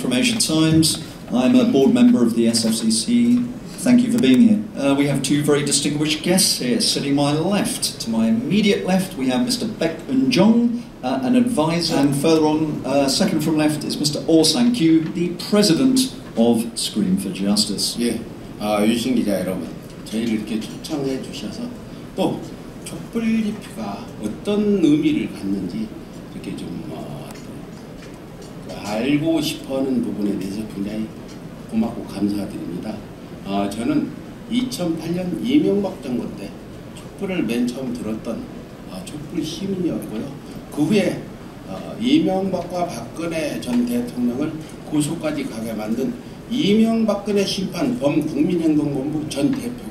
from Asia Times. I'm a board member of the SFCC. Thank you for being here. We have two very distinguished guests here. Sitting my left, to my immediate left, we have Mr. Baek Eun-jong, an advisor, and further on, second from left, is Mr. Oh Sang-kyu, the president of Scream for Justice. 예, 유신 기자 여러분, 저희를 이렇게 초청해 주셔서 또 촛불 집회가 어떤 의미를 갖는지 이렇게 좀 알고 싶어하는 부분에 대해서 굉장히 고맙고 감사드립니다. 저는 2008년 이명박 정부 때 촛불을 맨 처음 들었던 촛불 시민이었고요. 그 후에 이명박과 박근혜 전 대통령을 고소까지 가게 만든 이명박근혜 심판 범국민행동본부 전 대표고,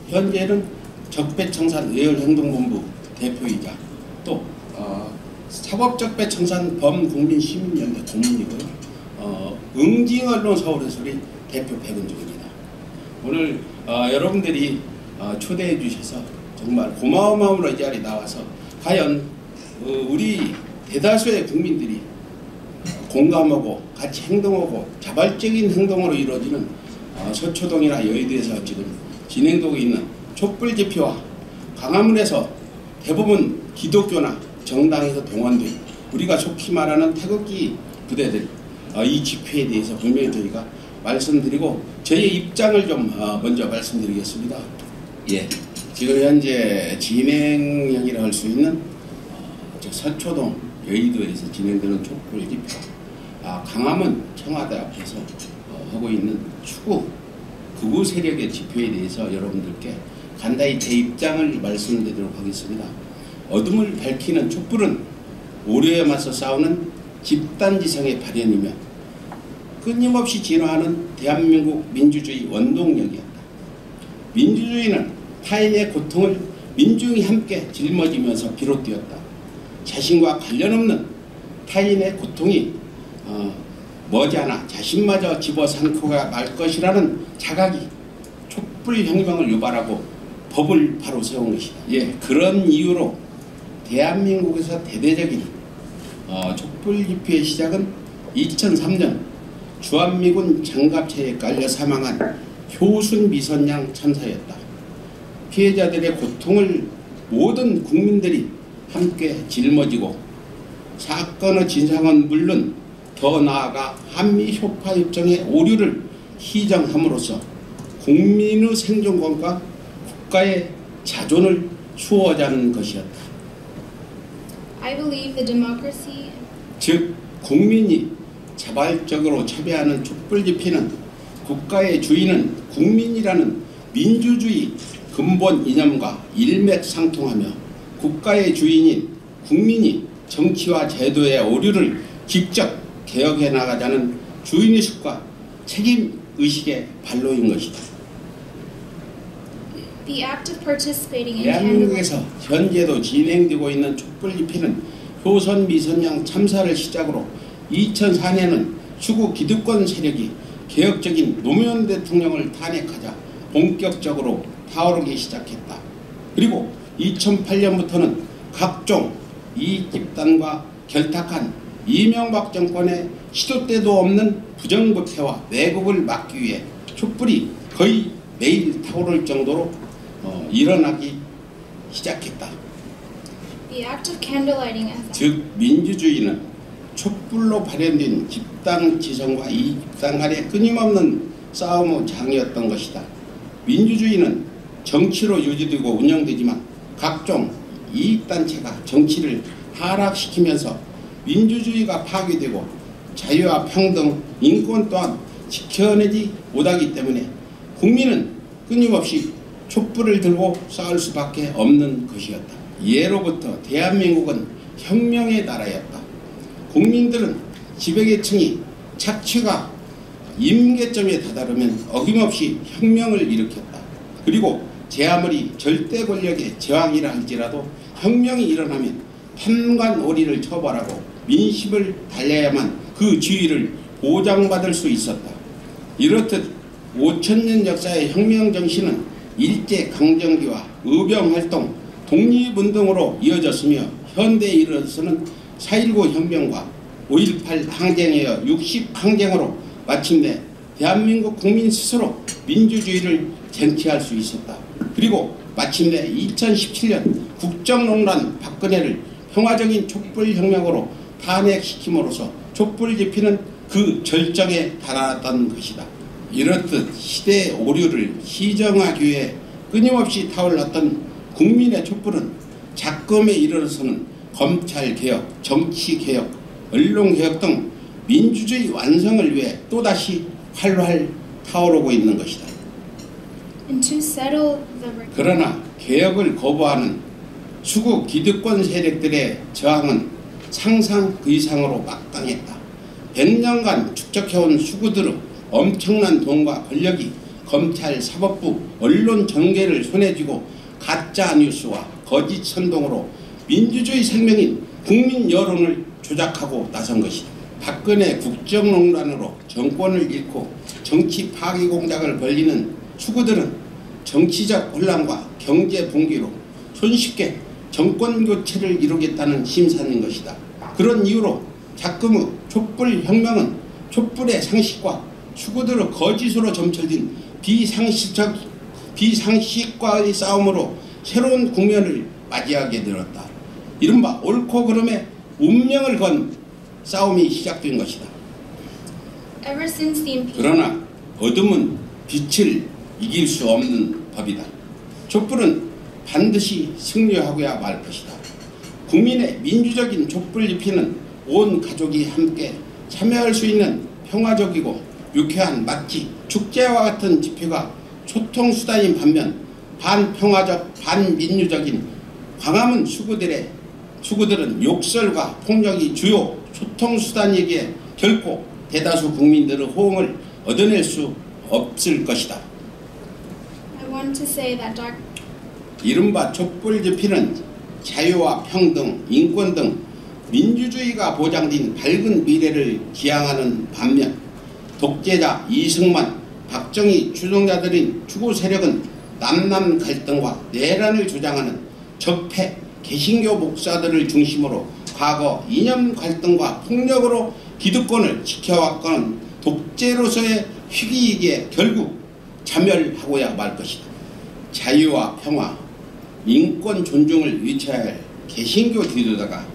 현재는 적폐청산 의열행동본부 대표이자 또 사법적폐청산 범국민시민연대 고문이고요. 응징언론 서울의소리 대표 백은종입니다. 오늘 여러분들이 초대해 주셔서 정말 고마운 마음으로 이 자리에 나와서 과연 우리 대다수의 국민들이 공감하고 같이 행동하고 자발적인 행동으로 이루어지는 서초동이나 여의도에서 지금 진행되고 있는 촛불 집회와 광화문에서 대부분 기독교나 정당에서 동원된 우리가 속히 말하는 태극기 부대들, 이 집회에 대해서 분명히 저희가 말씀드리고 저희의 입장을 좀 먼저 말씀드리겠습니다. 예, 지금 현재 진행형이라 할 수 있는 서초동 여의도에서 진행되는 촛불 집회, 광화문 청와대 앞에서 하고 있는 추구 극우 세력의 집회에 대해서 여러분들께 간단히 제 입장을 말씀드리도록 하겠습니다. 어둠을 밝히는 촛불은 오류에 맞서 싸우는 집단지성의 발현이며 끊임없이 진화하는 대한민국 민주주의 원동력이었다. 민주주의는 타인의 고통을 민중이 함께 짊어지면서 비롯되었다. 자신과 관련 없는 타인의 고통이 머지않아 자신마저 집어삼키고 말 것이라는 자각이 촛불혁명을 유발하고 법을 바로 세운 것이다. 예, 그런 이유로 대한민국에서 대대적인 촛불 집회의 시작은 2003년 주한미군 장갑차에 깔려 사망한 효순 미선양 참사였다. 피해자들의 고통을 모든 국민들이 함께 짊어지고 사건의 진상은 물론 더 나아가 한미협파협정의 오류를 희정함으로써 국민의 생존권과 국가의 자존을 수호하자는 것이었다. I believe the democracy. 즉 국민이 자발적으로 참여하는 촛불 집회는 국가의 주인은 국민이라는 민주주의 근본 이념과 일맥상통하며 국가의 주인인 국민이 정치와 제도의 오류를 직접 개혁해 나가자는 주인의식과 책임의식의 발로인 것이다. The act of participating in 대한민국에서 현재도 진행되고 있는 촛불 집회는 효선 미선양 참사를 시작으로 2004년은 추구 기득권 세력이 개혁적인 노무현 대통령을 탄핵하자 본격적으로 타오르기 시작했다. 그리고 2008년부터는 각종 이익 집단과 결탁한 이명박 정권의 시도 때도 없는 부정부패와 왜곡을 막기 위해 촛불이 거의 매일 타오를 정도로 일어나기 시작했다. The act of candlelighting as 즉 민주주의는 촛불로 발현된 집단 지성과 이 집단 간의 끊임없는 싸움의 장이었던 것이다. 민주주의는 정치로 유지되고 운영되지만 각종 이익단체가 정치를 하락시키면서 민주주의가 파괴되고 자유와 평등, 인권 또한 지켜내지 못하기 때문에 국민은 끊임없이 촛불을 들고 싸울 수밖에 없는 것이었다. 예로부터 대한민국은 혁명의 나라였다. 국민들은 지배계층이 착취가 임계점에 다다르면 어김없이 혁명을 일으켰다. 그리고 제 아무리 절대 권력의 제왕이라 할지라도 혁명이 일어나면 판관오리를 처벌하고 민심을 달래야만 그 지위를 보장받을 수 있었다. 이렇듯 5000년 역사의 혁명 정신은 일제강점기와 의병활동, 독립운동으로 이어졌으며 현대에 이르러서는 4.19 혁명과 5.18 항쟁이어 60 항쟁으로 마침내 대한민국 국민 스스로 민주주의를 쟁취할 수 있었다. 그리고 마침내 2017년 국정농단 박근혜를 평화적인 촛불혁명으로 탄핵시킴으로써 촛불 집회는 그 절정에 달하던 것이다. 이렇듯 시대의 오류를 시정하기 위해 끊임없이 타올랐던 국민의 촛불은 작금에 이르러서는 검찰개혁, 정치개혁, 언론개혁 등 민주주의 완성을 위해 또다시 활활 타오르고 있는 것이다. And to settle the 그러나 개혁을 거부하는 수구 기득권 세력들의 저항은 상상 그 이상으로 막강했다. 100년간 축적해온 수구들의 엄청난 돈과 권력이 검찰, 사법부, 언론 전개를 손에 쥐고 가짜 뉴스와 거짓 선동으로 민주주의 생명인 국민 여론을 조작하고 나선 것이다. 박근혜 국정농단으로 정권을 잃고 정치 파기 공작을 벌이는 수구들은 정치적 혼란과 경제 붕괴로 손쉽게 정권 교체를 이루겠다는 심산인 것이다. 그런 이유로 작금의 촛불혁명은 촛불의 상식과 수구들의 거짓으로 점쳐진 비상식과의 싸움으로 새로운 국면을 맞이하게 되었다. 이른바 옳고 그름의 운명을 건 싸움이 시작된 것이다. ever since the 그러나 어둠은 빛을 이길 수 없는 법이다. 촛불은 반드시 승리하고야 말 것이다. 국민의 민주적인 촛불 집회는 온 가족이 함께 참여할 수 있는 평화적이고 유쾌한 마치 축제와 같은 집회가 소통수단인 반면 반평화적 반민주적인 광화문 수구들은 욕설과 폭력이 주요 소통수단이기에 결코 대다수 국민들의 호응을 얻어낼 수 없을 것이다. I want to say that 이른바 촛불 집회는 자유와 평등, 인권 등 민주주의가 보장된 밝은 미래를 지향하는 반면 독재자 이승만, 박정희 추종자들인 추구 세력은 남남 갈등과 내란을 주장하는 적폐 개신교 목사들을 중심으로 과거 이념 갈등과 폭력으로 기득권을 지켜왔건 독재로서의 희귀이기에 결국 자멸하고야 말 것이다. 자유와 평화, 인권 존중을 위치해야 할 개신교 지도자가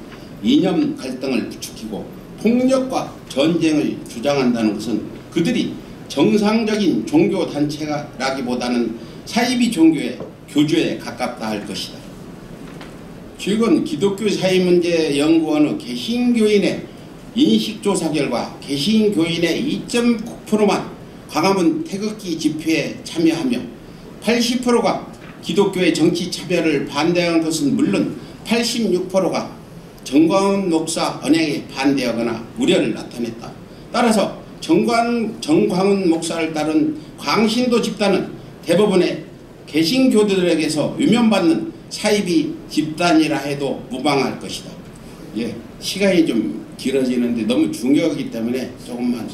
이념 갈등을 부추기고 폭력과 전쟁을 주장한다는 것은 그들이 정상적인 종교단체라기보다는 사이비 종교의 교주에 가깝다 할 것이다. 최근 기독교 사회문제연구원의 개신교인의 인식조사 결과 개신교인의 2.9%만 광화문 태극기 집회에 참여하며 80%가 기독교의 정치차별을 반대하는 것은 물론 86%가 정광훈 목사 언행에 반대하거나 우려를 나타냈다. 따라서 정광훈 목사를 따른 광신도 집단은 대부분의 개신교들에게서 외면받는 사이비 집단이라 해도 무방할 것이다. 예, 시간이 좀 길어지는데 너무 중요하기 때문에 조금만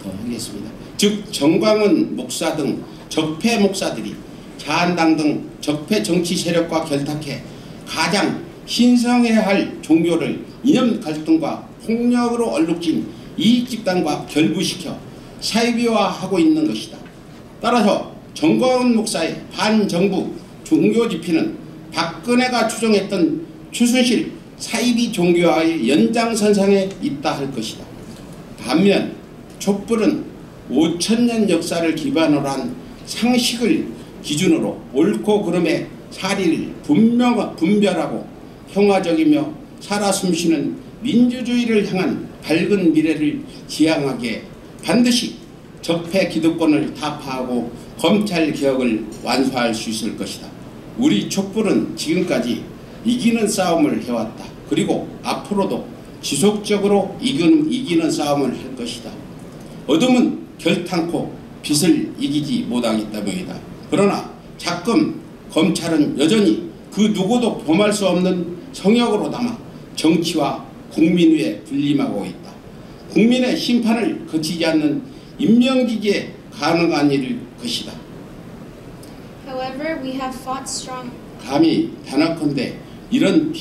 더 하겠습니다. 즉 정광훈 목사 등 적폐 목사들이 자한당 등 적폐 정치 세력과 결탁해 가장 신성해야 할 종교를 이념 갈등과 폭력으로 얼룩진 이익 집단과 결부시켜 사이비화하고 있는 것이다. 따라서 정광훈 목사의 반정부 종교 집회는 박근혜가 추종했던 최순실 사이비 종교와의 연장선상에 있다 할 것이다. 반면 촛불은 5,000년 역사를 기반으로 한 상식을 기준으로 옳고 그름의 사리를 분별하고 평화적이며 살아 숨쉬는 민주주의를 향한 밝은 미래를 지향하기에 반드시 적폐 기득권을 타파하고 검찰 개혁을 완수할 수 있을 것이다. 우리 촛불은 지금까지 이기는 싸움을 해왔다. 그리고 앞으로도 지속적으로 이기는 싸움을 할 것이다. 어둠은 결탄코 빛을 이기지 못하기 때문이다. 그러나 작금 검찰은 여전히 그 누구도 범할 수 없는 성역으로 남아 정치와 국민 위에 군림하고 있다. 국민의 심판을 거치지 않는 인명기기에 가능한 일일 것이다. However, we have fought strong. 감히 단언컨대 이런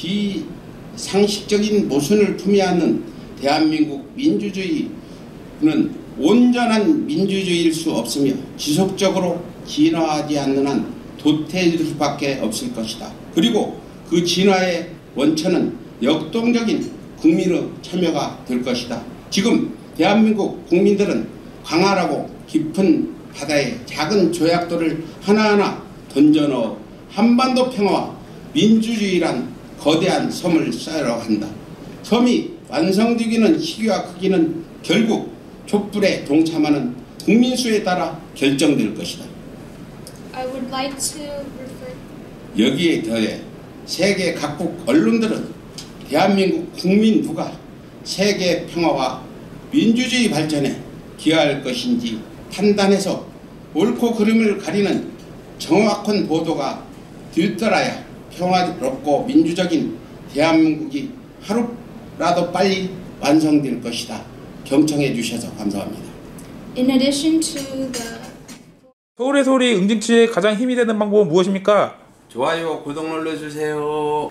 비상식적인 모순을 품이 않는 대한민국 민주주의는 온전한 민주주의일 수 없으며 지속적으로 진화하지 않는 한 도태될 수밖에 없을 것이다. 그리고 그 진화의 원천은 역동적인 국민의 참여가 될 것이다. 지금 대한민국 국민들은 광활하고 깊은 바다에 작은 조약돌을 하나하나 던져넣어 한반도 평화와 민주주의란 거대한 섬을 쌓으려고 한다. 섬이 완성되기는 시기와 크기는 결국 촛불에 동참하는 국민 수에 따라 결정될 것이다. I would like to refer. 여기에 더해 세계 각국 언론들은 대한민국 국민 누가 세계 평화와 민주주의 발전에 기여할 것인지 판단해서 옳고 그름을 가리는 정확한 보도가 뒤따라야 평화롭고 민주적인 대한민국이 하루라도 빨리 완성될 것이다. 경청해 주셔서 감사합니다. In addition to the 서울의 소리 응징치의 가장 힘이 되는 방법은 무엇입니까? 좋아요, 구독 눌러주세요.